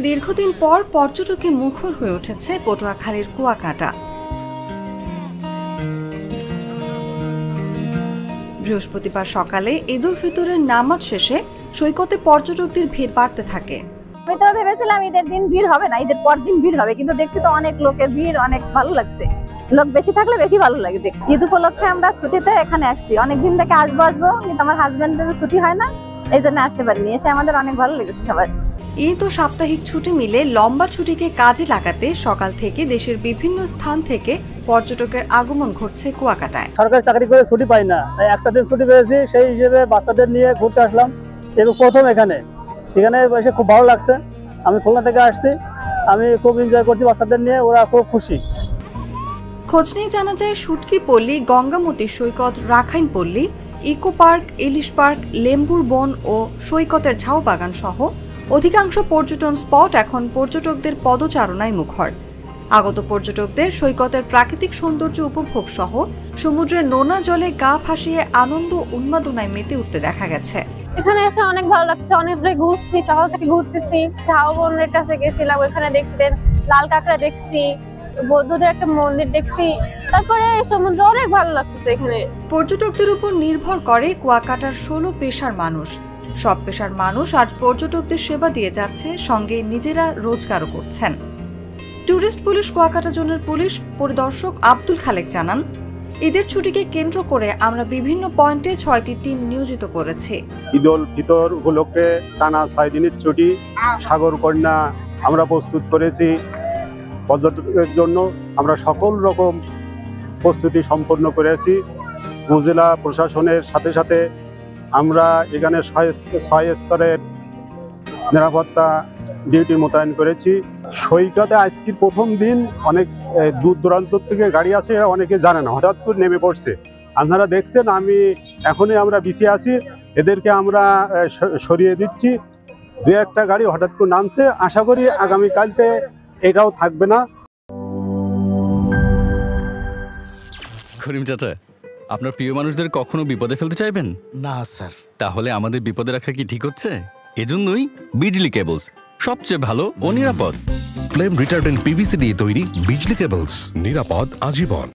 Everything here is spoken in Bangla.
দীর্ঘদিন পর পর্যটকে মুখর হয়ে উঠেছে পটুয়াখালীর কুয়াকাটা। বৃহস্পতিবার সকালে ঈদ উল ফিতরের নামাজ শেষে সৈকতে পর্যটকদের ভিড় বাড়তে থাকে। আমি তো ভেবেছিলাম ঈদের দিন ভিড় হবে না, ঈদের পর দিন ভিড় হবে, কিন্তু দেখছি তো অনেক লোকের ভিড়, অনেক ভালো লাগছে। লোক বেশি থাকলে বেশি ভালো লাগে দেখতে। ঈদ উপলক্ষে আমরা ছুটিতে এখানে আসছি, অনেকদিন থেকে আসবো কিন্তু আমার হাজবেন্ডের ছুটি হয় না, এই জন্য আসতে পারিনি। এসে আমাদের অনেক ভালো লেগেছে সবার। ঈদ ও সাপ্তাহিক ছুটি মিলে লম্বা ছুটিকে কাজে লাগাতে সকাল থেকে দেশের বিভিন্ন স্থান থেকে পর্যটকের আগমন ঘটছে কুয়াকাটায়। সরকারি চাকরি করে ছুটি পাই না, তাই একটা দিন ছুটি পেয়েছি, সেই হিসেবে বাচ্চাদের নিয়ে ঘুরতে আসলাম। এবং প্রথম এখানে এসে খুব ভালো লাগছে। আমি খুলনা থেকে আসছি, আমি খুব এনজয় করছি বাচ্চাদের নিয়ে, ওরা খুব খুশি। খোঁজ নিয়ে জানা যায় শুটকি পল্লী, গঙ্গামতী সৈকত, রাখাইন পল্লী, ইকো পার্ক, ইলিশ পার্ক, লেম্বুর বন ও সৈকতের ঝাউ বাগান সহ অধিকাংশ পর্যটন স্পট এখন পর্যটকদের পদচারণায় মুখর। আগত পর্যটকদের সৈকতের প্রাকৃতিক সৌন্দর্য উপভোগ সহ সমুদ্রের নোনা জলে গা ভাসিয়ে আনন্দ উন্মাদনায় মেতে উঠতে দেখা গেছে। এখানে এসে অনেক ভালো লাগছে, অনেক দূরে ঘুরছি, সকাল থেকে ঘুরতেছি। ঝাউ বনের কাছে গেছিলাম, ওখানে দেখছিলেন লাল কাঁকড়া দেখছি, বৌদ্ধদের একটা মন্দির দেখছি, তারপরে সমুদ্র অনেক ভালো লাগতেছে এখানে। পর্যটকদের উপর নির্ভর করে কুয়াকাটার 16 পেশার মানুষ। সব পেশার মানুষ আজ পর্যটকদের সেবা দিয়ে যাচ্ছে, সঙ্গে নিজেরা রোজগারও করছেন। ট্যুরিস্ট পুলিশ কুয়াকাটা জোনের পুলিশ পরিদর্শক আব্দুল খালেক জানান, ঈদের ছুটিকে কেন্দ্র করে আমরা বিভিন্ন পয়েন্টে 6টি টিম নিয়োজিত করেছি। ঈদ উল ফিতর উপলক্ষে টানা 6 দিনের ছুটি সাগরকন্যা আমরা প্রস্তুত করেছি। পর্যটকদের জন্য আমরা সকল রকম প্রস্তুতি সম্পন্ন করেছি। উপজেলা প্রশাসনের সাথে সাথে আমরা এখানে 6 স্তরের নিরাপত্তা ডিউটি মোতায়েন করেছি। সৈকতে আজকের প্রথম দিন, অনেক দূর দূরান্ত থেকে গাড়ি আসে, এরা অনেকে জানে না, হঠাৎ করে নেমে পড়ছে। আপনারা দেখছেন আমরা বিছিয়ে আছি, এদেরকে আমরা সরিয়ে দিচ্ছি। 2-1টা গাড়ি হঠাৎ করে নামছে, আশা করি আগামীকালকে এটাও থাকবে না। করিম চাচা, আপনার প্রিয় মানুষদের কখনো বিপদে ফেলতে চাইবেন না স্যার। তাহলে আমাদের বিপদে রাখা কি ঠিক হচ্ছে? এজন্যই বিজলি কেবলস সবচেয়ে ভালো ও নিরাপদ। ফ্লেম রিটার্ডেন্ট পিভিসি দিয়ে তৈরি বিজলি কেবলস, নিরাপদ আজীবন।